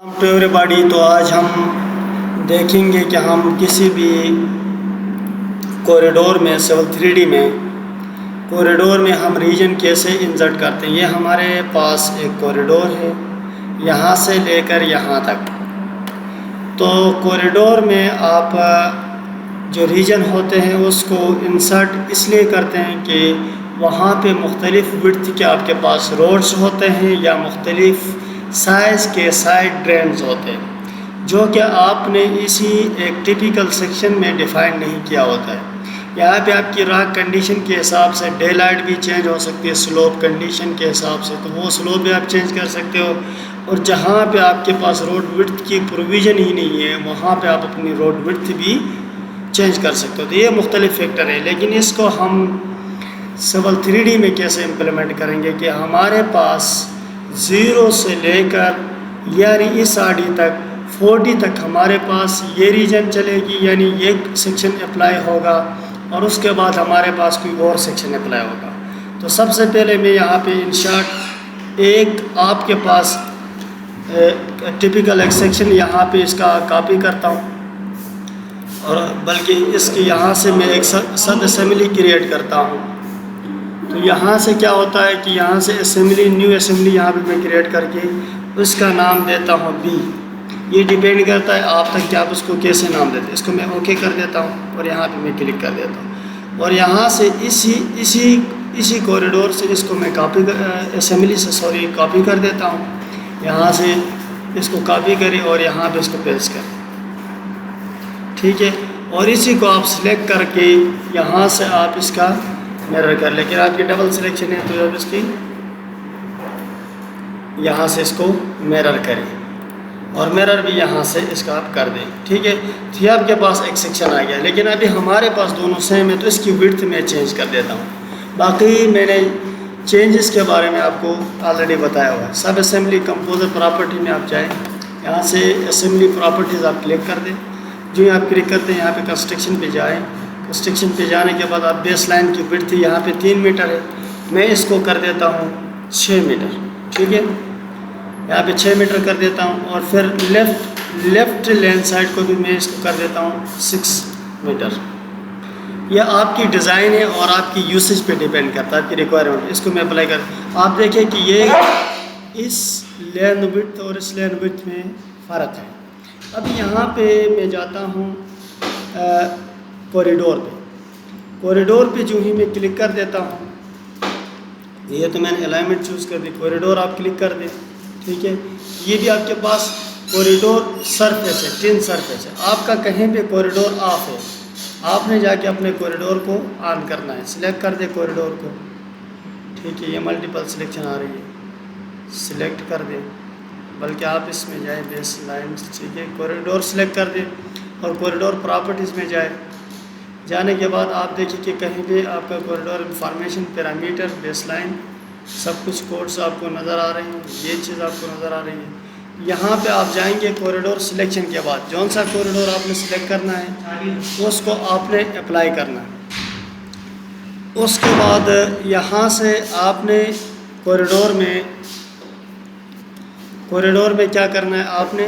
To everybody. तो आज हम देखेंगे कि हम किसी भी कॉरिडोर में सिविल 3D में कॉरिडोर में हम रीजन कैसे इंसर्ट करते हैं। ये हमारे पास एक कॉरिडोर है यहाँ से लेकर यहाँ तक। तो कॉरिडोर में आप जो रीजन होते हैं उसको इंसर्ट इसलिए करते हैं कि वहाँ पे मुख्तलिफ़ विड्थ के आपके पास रोड्स होते हैं या मुख्तलिफ़ साइज़ के साइड ड्रेन्स होते हैं जो कि आपने इसी एक टिपिकल सेक्शन में डिफ़ाइन नहीं किया होता है। यहाँ पे आपकी रॉक कंडीशन के हिसाब से डे लाइट भी चेंज हो सकती है, स्लोप कंडीशन के हिसाब से, तो वो स्लोप भी आप चेंज कर सकते हो। और जहाँ पे आपके पास रोड विड्थ की प्रोविज़न ही नहीं है वहाँ पे आप अपनी रोड विड्थ भी चेंज कर सकते हो। तो ये मुख्तलिफ़ फैक्टर है, लेकिन इसको हम सिविल 3D में कैसे इम्प्लीमेंट करेंगे कि हमारे पास 0 से लेकर यानी इस आरडी तक 40 तक हमारे पास ये रीजन चलेगी, यानी ये सेक्शन अप्लाई होगा और उसके बाद हमारे पास कोई और सेक्शन अप्लाई होगा। तो सबसे पहले मैं यहाँ पे इन शॉर्ट एक आपके पास टिपिकल एक सेक्शन यहाँ पे इसका कॉपी करता हूँ, और बल्कि इसके यहाँ से मैं एक सब असेंबली क्रिएट करता हूँ। तो यहाँ से क्या होता है कि यहाँ से असेंबली, न्यू असेंबली यहाँ पे मैं क्रिएट करके उसका नाम देता हूँ बी। ये डिपेंड करता है आप तक कि आप उसको कैसे नाम देते हैं। इसको मैं ओके कर देता हूँ और यहाँ पे मैं क्लिक कर देता हूँ, और यहाँ से इसी कॉरिडोर से इसको मैं असेंबली से कॉपी कर देता हूँ। यहाँ से इसको कॉपी करें और यहाँ पे इसको पेस्ट करें, ठीक है। और इसी को आप सिलेक्ट करके यहाँ से आप इसका मिरर कर, लेकिन आपकी डबल सिलेक्शन है तो अब इसकी यहाँ से इसको मिरर करें और मिरर भी यहाँ से इसका आप कर दें, ठीक है। तो ये आपके पास एक सेक्शन आ गया, लेकिन अभी हमारे पास दोनों सेम है तो इसकी विड्थ में चेंज कर देता हूँ। बाकी मैंने चेंजेस के बारे में आपको ऑलरेडी बताया हुआ है। सब असेंबली कंपोजर प्रॉपर्टी में आप जाएँ, यहाँ से असेंबली प्रॉपर्टीज़ आप क्लिक कर दें। जो आप क्लिक करते हैं यहाँ पे कंस्ट्रक्शन पे जाएँ। कंस्ट्रक्शन पे जाने के बाद आप बेस लाइन की विड्थ यहाँ पे 3 मीटर है, मैं इसको कर देता हूँ 6 मीटर, ठीक है। यहाँ पे 6 मीटर कर देता हूँ, और फिर लेफ़्ट लेंथ साइड को भी मैं इसको कर देता हूँ 6 मीटर। यह आपकी डिज़ाइन है और आपकी यूसेज पे डिपेंड करता है, आपकी रिक्वायरमेंट। इसको मैं अप्लाई कर, आप देखिए कि ये इस लेंथ विड्थ और इस लेंथ विड्थ में फ़र्क है। अब यहाँ पे मैं जाता हूँ कॉरिडोर पे जो ही मैं क्लिक कर देता हूँ, ये तो मैंने अलाइनमेंट चूज़ कर दी। कॉरिडोर आप क्लिक कर दें, ठीक है। ये भी आपके पास कॉरिडोर सरफेस है, टिन सरफेस है। आपका कहीं पे कॉरिडोर ऑफ है, आपने जाके अपने कॉरिडोर को ऑन करना है। सिलेक्ट कर दे कॉरिडोर को, ठीक है। ये मल्टीपल सिलेक्शन आ रही है, सिलेक्ट कर दें, बल्कि आप इसमें जाए बेस लाइन, ठीक है। कॉरिडोर सिलेक्ट कर दें और कॉरिडोर प्रॉपर्टीज़ में जाने के बाद आप देखिए कि कहीं पे आपका corridor information, parameter, base line, सब कुछ कोड्स आपको नज़र आ रहे हैं। ये चीज़ आपको नज़र आ रही है। यहाँ पे आप जाएंगे कॉरिडोर सिलेक्शन के बाद, जौन सा कॉरिडोर आपने सिलेक्ट करना है उसको आपने अप्लाई करना है। उसके बाद यहाँ से आपने कॉरिडोर में क्या करना है, आपने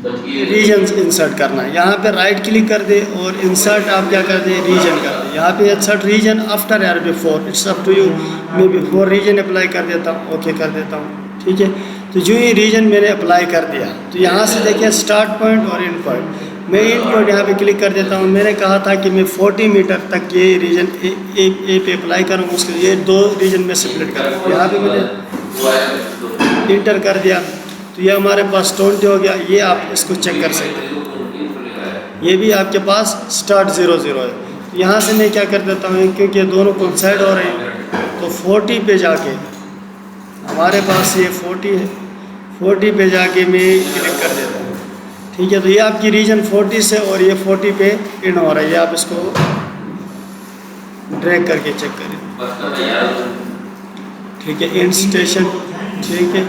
रीजन इंसर्ट करना है। यहाँ पे राइट क्लिक कर दे और इंसर्ट आप क्या कर दे, रीजन कर दे। यहाँ पे इंसर्ट रीजन आफ्टर या before, it's up to you. मैं बिफोर रीजन अप्लाई कर देता हूँ, ओके कर देता हूँ, ठीक है। तो जो ही रीजन मैंने अप्लाई कर दिया तो यहाँ से देखिए स्टार्ट पॉइंट और एंड पॉइंट। मैं एंड पॉइंट यहाँ पे क्लिक कर देता हूँ। मैंने कहा था कि मैं 40 मीटर तक ये रीजन ए पे अप्लाई करूँगा, उसके ये 2 रीजन में स्प्लिट करूँगा। यहाँ पे मैंने इंटर कर दिया तो ये हमारे पास 20 हो गया। ये आप इसको चेक कर सकते हैं, ये भी आपके पास स्टार्ट 0 0 है। तो यहाँ से मैं क्या कर देता हूँ, क्योंकि ये दोनों कोइंसाइड हो रहे हैं, तो 40 पे जाके हमारे पास ये 40 है, 40 पे जाके मैं क्लिक कर देता हूँ, ठीक है। तो ये आपकी रीजन 40 से और ये 40 पे इन हो रहा है। ये आप इसको ड्रैग करके चेक करें, ठीक है। एंड स्टेशन, ठीक है,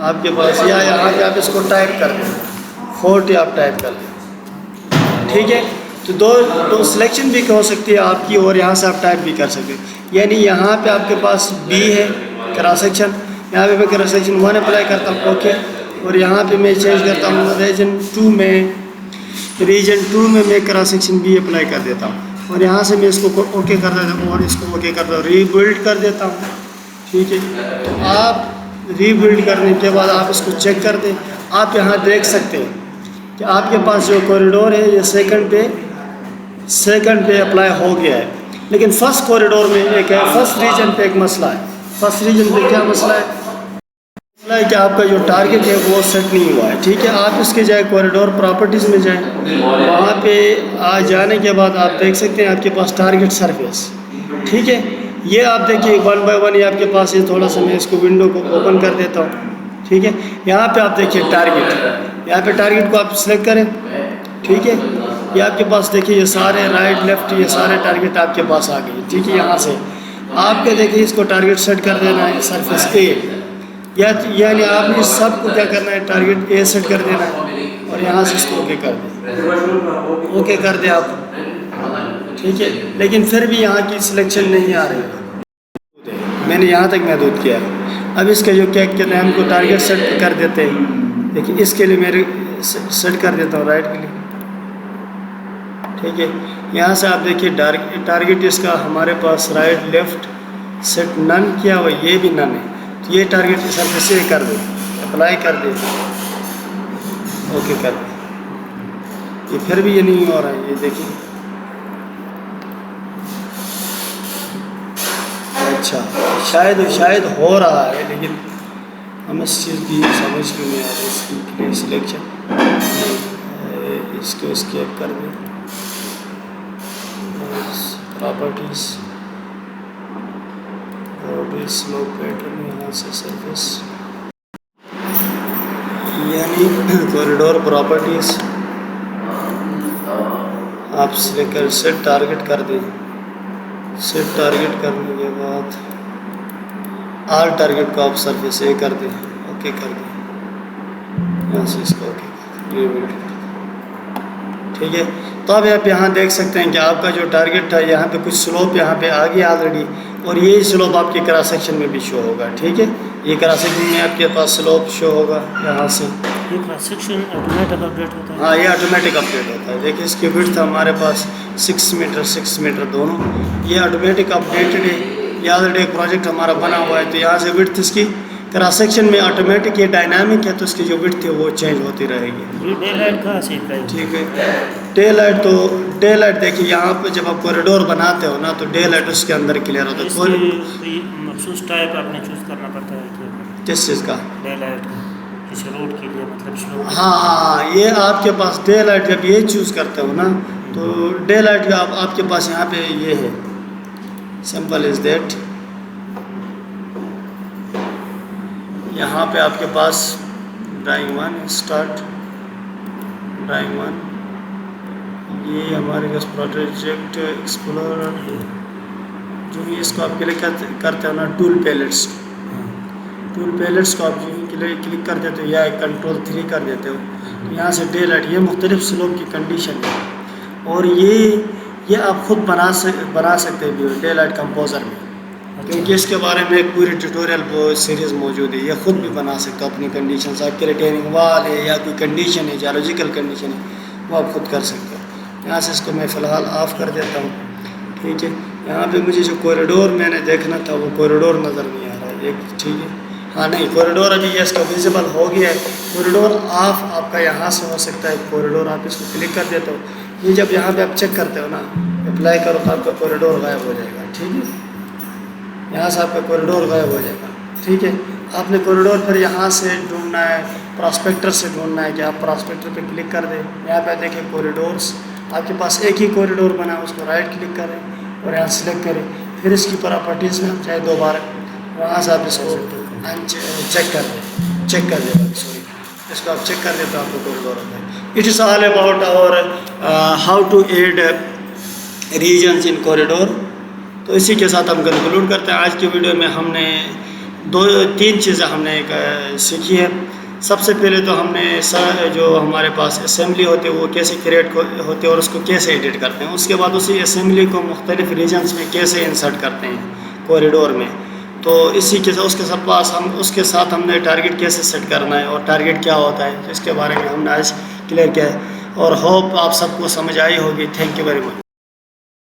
आपके पास या यहाँ पे आप इसको टाइप कर दें, 40 आप टाइप कर दें, ठीक है। तो दो सिलेक्शन भी हो सकती है आपकी, और यहाँ से आप टाइप भी कर सकते हैं। यानी यहाँ पे आपके पास बी है क्रॉस सेक्शन, यहाँ पे मैं क्रॉस सेक्शन 1 अप्लाई करता हूँ, ओके। और यहाँ पे मैं चेंज करता हूँ रीजन 2 में मैं क्रॉस सेक्शन भी अप्लाई कर देता हूँ और यहाँ से मैं इसको ओके कर देता हूँ और इसको ओके करता हूँ, रीबिल्ड कर देता हूँ। ठीक है, तो आप रीबिल्ड करने के बाद आप इसको चेक कर दें। आप यहाँ देख सकते हैं कि आपके पास जो कॉरिडोर है ये सेकंड पे अप्लाई हो गया है, लेकिन फर्स्ट कॉरिडोर में एक है, फर्स्ट रीजन पे एक मसला है। फर्स्ट रीजन पे क्या मसला है? मसला है कि आपका जो टारगेट है वो सेट नहीं हुआ है। ठीक है, आप इसके जाए कॉरिडोर प्रॉपर्टीज़ में जाएं, वहाँ पे आ जाने के बाद आप देख सकते हैं आपके पास टारगेट सरफेस। ठीक है, ये आप देखिए 1 बाय 1 ये आपके पास है। थोड़ा सा मैं इसको विंडो को ओपन कर देता हूँ। ठीक है, यहाँ पे आप देखिए टारगेट, यहाँ पे टारगेट को आप सिलेक्ट करें। ठीक है, ये आपके पास देखिए ये सारे राइट लेफ्ट ये सारे टारगेट आपके पास आ गए। ठीक है, यहाँ से आपके देखिए इसको टारगेट सेट कर देना है सरफेस ए, यानी आपने सबको क्या करना है, टारगेट ए सेट कर देना है और यहाँ से इसको ओके कर दें, ओके कर दे आप। ठीक है, लेकिन फिर भी यहाँ की सिलेक्शन नहीं आ रही है, मैंने यहाँ तक महदूद किया है। अब इसके जो क्या कहते हैं हमको टारगेट सेट कर देते हैं। देखिए इसके लिए मेरे सेट कर देता हूँ राइट क्लिक। ठीक है, यहाँ से आप देखिए टारगेट इसका हमारे पास राइट लेफ्ट सेट नन किया हुआ, ये भी नन है, तो ये टारगेट सरफेस से कर दे, अप्लाई कर दे, ओके कर दे। ये फिर भी ये नहीं हो रहा है, ये देखिए। अच्छा, शायद हो रहा है, लेकिन हम इस चीज़ की समझ क्यों नहीं आ रही। इसकी क्लियर सिलेक्शन, इसको एस्केप कर दें, प्रॉपर्टीज़ स्लो पैटर्न, यहाँ से सरफेस यानी कॉरिडोर प्रॉपर्टीज़ आप सिलेक्ट कर सेट टारगेट कर दें। सेट टारगेट करने के बाद आल टारगेट को आप सरफेस ए कर दें, ओके कर दें, यहाँ से इसको ओके कर दें। ठीक है, तो अब आप यहाँ देख सकते हैं कि आपका जो टारगेट था यहाँ पे कुछ स्लोप यहाँ पे आ गया ऑलरेडी, और ये स्लोप आपके क्रॉस सेक्शन में भी शो होगा। ठीक है, ये क्रॉस सेक्शन में आपके पास स्लोप शो होगा यहाँ से। ये क्रॉस सेक्शन ऑटोमेटिक अपडेट होता है। हाँ, ये ऑटोमेटिक अपडेट होता है। देखिए इसकी विड्थ हमारे पास 6 मीटर दोनों, ये ऑटोमेटिक अपडेटेड है। ये ऑलरेडी एक प्रोजेक्ट हमारा बना हुआ है, तो यहाँ से विड्थ इसकी क्रॉस सेक्शन में ऑटोमेटिक ये डायनामिक है, तो इसकी जो विड्थ है वो चेंज होती रहेगी। ये डे लाइट कहाँ से है? ठीक है, डे लाइट देखिए यहाँ पर जब आप कॉरिडोर बनाते हो ना, तो डे लाइट उसके अंदर क्लियर होता है। कोई मखसूस टाइप आपने चूज़ करना पड़ता है किस चीज़ का? डे लाइट का, किसी रोड के लिए, मतलब हाँ, ये आपके पास डे लाइट जब ये चूज़ करते हो ना, तो डे लाइट का आपके पास यहाँ पे ये है, सिंपल इज़ दैट। यहाँ पे आपके पास ड्राइंग 1 स्टार्ट, ड्राइंग 1, ये हमारे पास प्रोजेक्ट एक्सप्लोरर है। जो भी इसको आप क्लिक करते हो ना, टूल पैलेट्स को आप जो क्लिक कर देते हो या कंट्रोल 3 कर देते हो, तो यहाँ से डे लाइट, ये मुख्तलिफ स्लोप की कंडीशन है, और ये आप खुद बना सकते हो डे लाइट कंपोजर में, क्योंकि इसके बारे में एक पूरी ट्यूटोरियल सीरीज़ मौजूद है। ये खुद भी बना सकते हो अपनी कंडीशन, आपके रिटेनिंग वाल है या कोई कंडीशन है, जियोलॉजिकल कंडीशन है, वो आप खुद कर सकते हो। यहाँ से इसको मैं फ़िलहाल ऑफ़ कर देता हूँ। ठीक है, यहाँ पे मुझे जो कॉरिडोर मैंने देखना था वो कॉरिडोर नज़र नहीं आ रहा है एक। ठीक है, हाँ नहीं, कॉरिडोर अभी ये इसका विजिबल हो गया है। कॉरिडोर ऑफ आपका यहाँ से हो सकता है, कॉरिडोर आप इसको क्लिक कर देते हो। ये जब यहाँ पे आप चेक करते हो ना, अप्लाई करो, तो आपका कॉरिडोर गायब हो जाएगा। ठीक है, यहाँ से आपका कॉरिडोर गायब हो जाएगा। ठीक है, आपने कॉरिडोर फिर यहाँ से ढूंढना है, प्रॉस्पेक्टर से ढूंढना है कि आप प्रॉस्पेक्टर पे क्लिक कर दें। यहाँ पे देखिए कॉरिडोर्स, आपके पास एक ही कॉरिडोर बना है, उसको राइट क्लिक करें और यहाँ सेलेक्ट करें। फिर इसकी प्रॉपर्टीज़ में हम चाहे दोबारा वहाँ से आप इसको चेक कर दें, इसको आप चेक कर दें तो आपको कॉरिडोर होता है। It is all about our how to add regions in corridor. तो इसी के साथ हम कंक्लूड करते हैं। आज की वीडियो में हमने 2-3 चीज़ें हमने सीखी है। सबसे पहले तो हमने जो हमारे पास असेंबली होती है वो कैसे क्रिएट होती है और उसको कैसे एडिट करते हैं। उसके बाद उसी असेंबली को मुख्तलिफ रीजन्स में कैसे इंसर्ट करते हैं कॉरिडोर में। तो इसी के साथ उसके साथ हमने टारगेट कैसे सेट करना है और टारगेट क्या होता है, तो इसके बारे में हमने आज क्लियर किया है और होप आप सबको समझ आई होगी। Thank you very much.